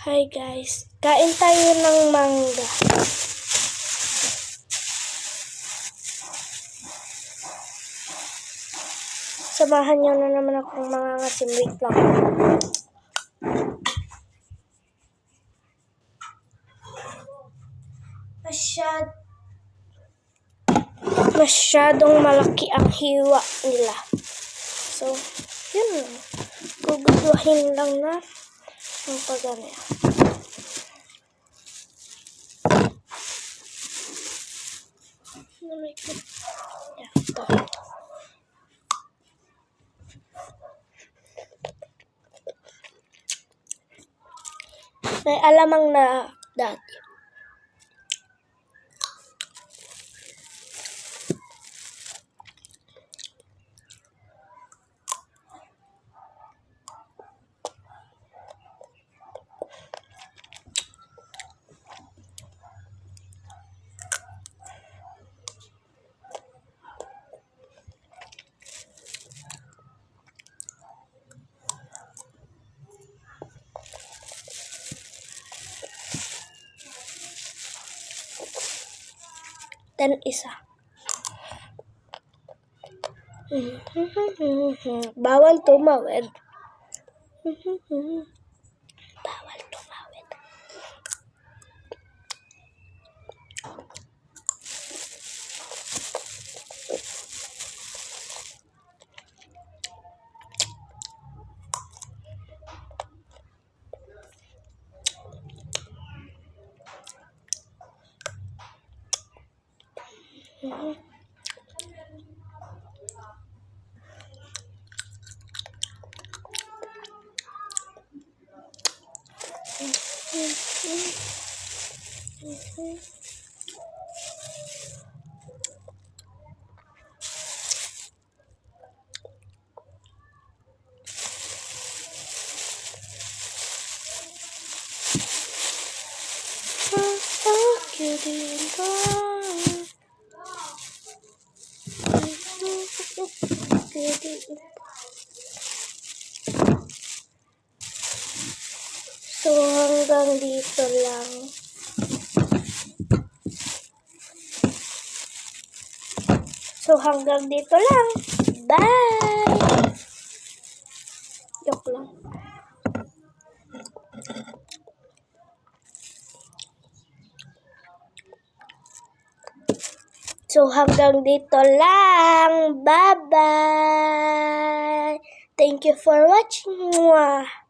Hi guys, kain tayo ng mangga. Samahan niyo na naman akong mga ngasim. Wait lang. Masyadong malaki ang hiwa nila. So, yun lang. Gugustuhin lang na ang pagano. Ito. May alamang na dati. Dan isa. Bawal tumawid. Bawal tumawid. So, hanggang dito lang. Bye! Joke lang. So, hanggang dito lang. Bye-bye! Thank you for watching. Mwah!